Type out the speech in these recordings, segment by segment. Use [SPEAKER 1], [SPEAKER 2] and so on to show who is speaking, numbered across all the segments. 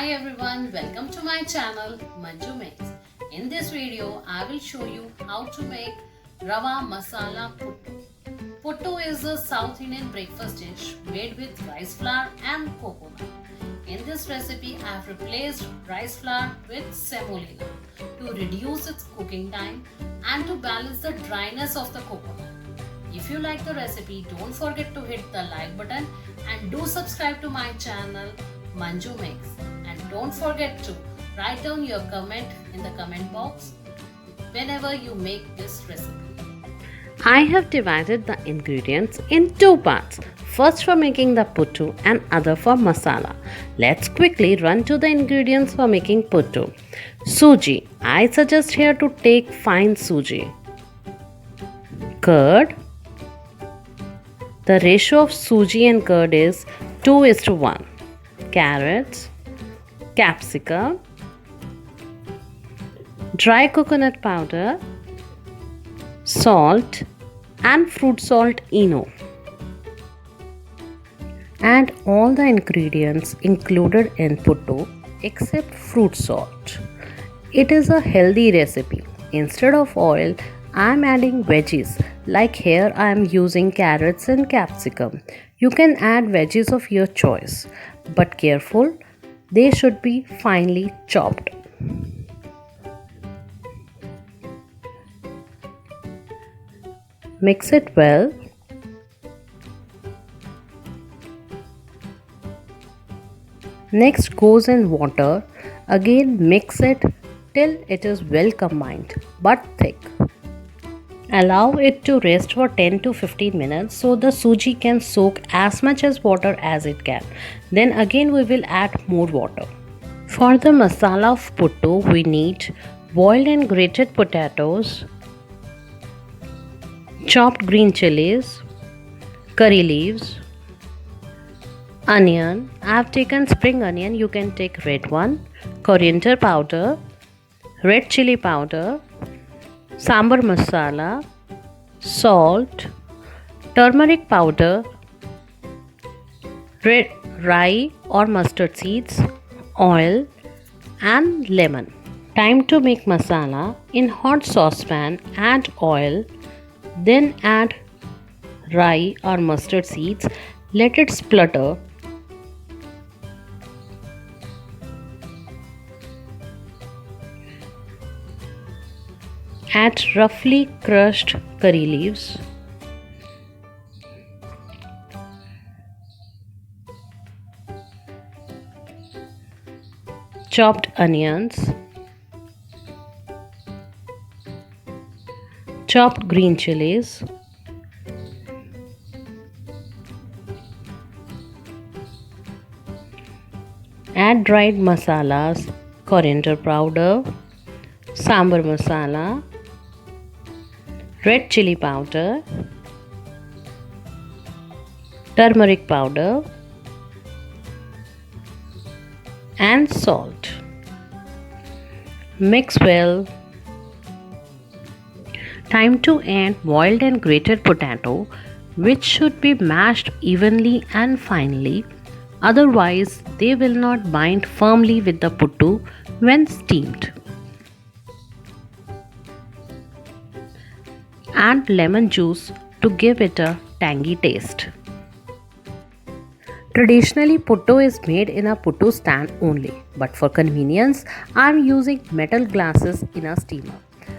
[SPEAKER 1] Hi everyone, welcome to my channel Manju Makes. In this video, I will show you how to make Rawa Masala Puttu. Puttu is a South Indian breakfast dish made with rice flour and coconut. In this recipe, I have replaced rice flour with semolina to reduce its cooking time and to balance the dryness of the coconut. If you like the recipe, don't forget to hit the like button and do subscribe to my channel Manju Makes. And don't forget to write down your comment in the comment box whenever you make this recipe.
[SPEAKER 2] I have divided the ingredients in two parts. First for making the puttu and other for masala. Let's quickly run to the ingredients for making puttu. Suji. I suggest here to take fine suji. Curd. The ratio of suji and curd is 2:1. Carrots. Capsicum, dry coconut powder, salt and fruit salt Eno. Add all the ingredients included in puttu except fruit salt. It is a healthy recipe. Instead of oil, I am adding veggies. Like here I am using carrots and capsicum. You can add veggies of your choice, but careful, they should be finely chopped. Mix it well. Next goes in water. Again mix it till it is well combined but thick. Allow it to rest for 10 to 15 minutes so the suji can soak as much as water as it can. Then again we will add more water. For the masala of puttu we need boiled and grated potatoes, chopped green chilies, curry leaves, onion. I have taken spring onion, you can take red one, coriander powder, red chili powder, sambar masala, salt, turmeric powder, red rye or mustard seeds, oil and lemon. Time to make masala. In hot saucepan add oil, then add rye or mustard seeds, let it splutter. Add roughly crushed curry leaves, chopped onions, chopped green chilies, add dried masalas, coriander powder, sambar masala, red chili powder, turmeric powder and salt. Mix well. Time to add boiled and grated potato, which should be mashed evenly and finely, otherwise they will not bind firmly with the puttu when steamed. Add lemon juice to give it a tangy taste. Traditionally, puttu is made in a puttu stand only, but for convenience, I am using metal glasses in a steamer.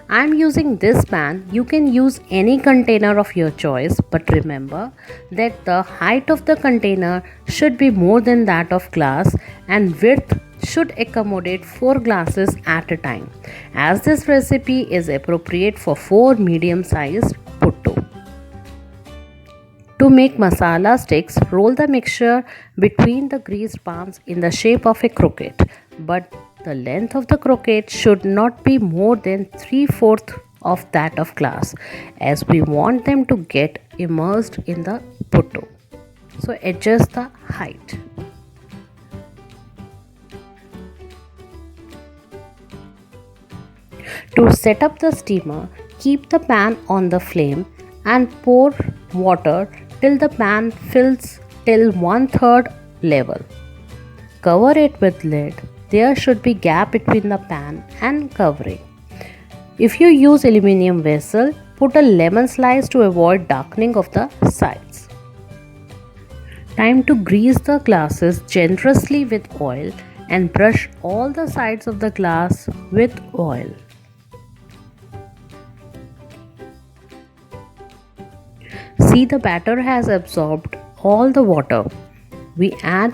[SPEAKER 2] I am using this pan. You can use any container of your choice, but remember that the height of the container should be more than that of glass and width should accommodate 4 glasses at a time, as this recipe is appropriate for 4 medium-sized puttu. To make masala sticks, roll the mixture between the greased palms in the shape of a croquette, but the length of the croquette should not be more than 3/4 of that of glass, as we want them to get immersed in the puttu. So adjust the height. To set up the steamer, keep the pan on the flame and pour water till the pan fills till 1/3 level. Cover it with lid there should be gap between the pan and covering. If you use aluminum vessel, put a lemon slice to avoid darkening of the sides. Time to grease the glasses generously with oil and brush all the sides of the glass with oil. See, the batter has absorbed all the water. We add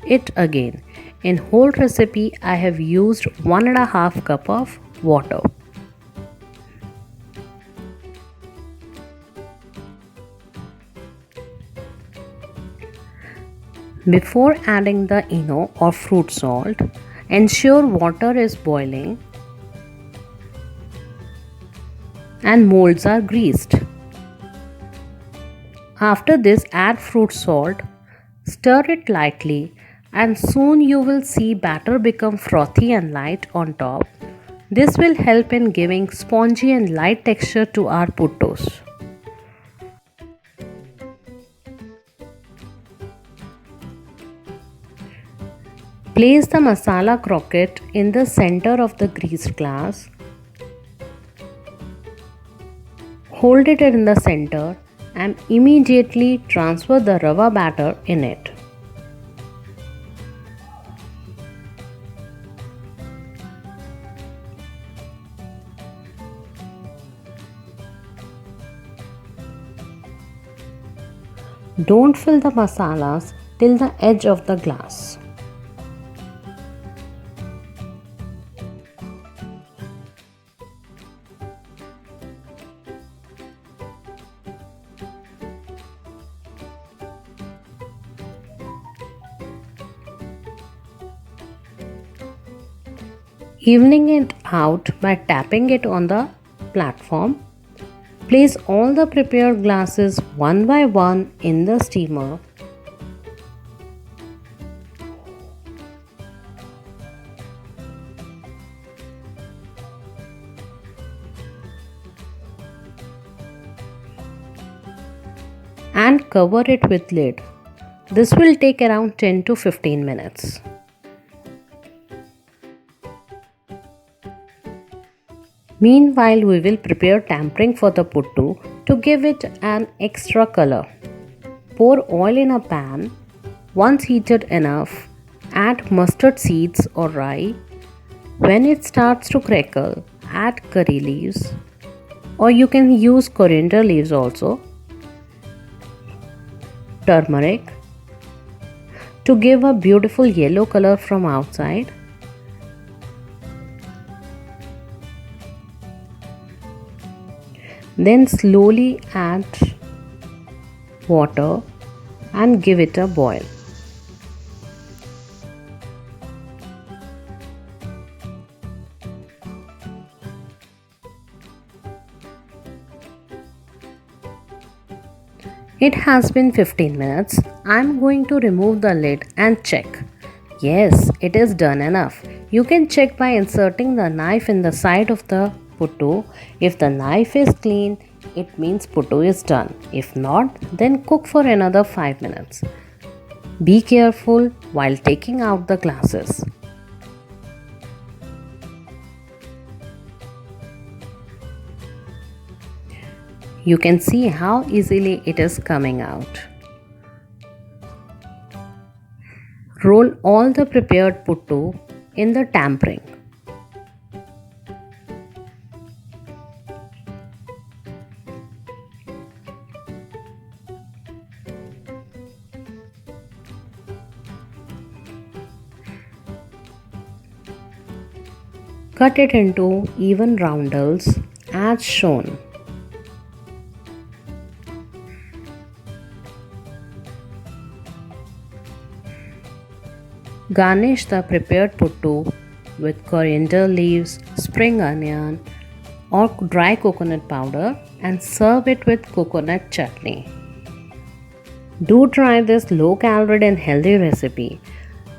[SPEAKER 2] it again. In whole recipe, I have used 1.5 cup of water. Before adding the ENO or fruit salt, ensure water is boiling and molds are greased. After this, add fruit salt, stir it lightly, and soon you will see batter become frothy and light on top. This will help in giving spongy and light texture to our puttus. Place the masala croquette in the center of the greased glass. Hold it in the center and immediately transfer the rava batter in it. Don't fill the masalas till the edge of the glass. Evening it out by tapping it on the platform. Place all the prepared glasses one by one in the steamer. And cover it with lid. This will take around 10 to 15 minutes. Meanwhile, we will prepare tempering for the puttu to give it an extra color. Pour oil in a pan. Once heated enough, add mustard seeds or rye. When it starts to crackle, add curry leaves, or you can use coriander leaves also. Turmeric to give a beautiful yellow color from outside. Then slowly add water and give it a boil. It has been 15 minutes. I am going to remove the lid and check. Yes, it is done enough. You can check by inserting the knife in the side of the puttu. If the knife is clean, it means puttu is done. If not, then cook for another 5 minutes. Be careful while taking out the glasses. You can see how easily it is coming out. Roll all the prepared puttu in the tempering. Cut it into even roundels as shown. Garnish the prepared puttu with coriander leaves, spring onion or dry coconut powder and serve it with coconut chutney. Do try this low-calorie and healthy recipe.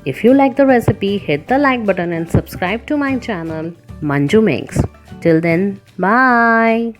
[SPEAKER 2] If you like the recipe, hit the like button and subscribe to my channel, Manju Makes. Till then, bye!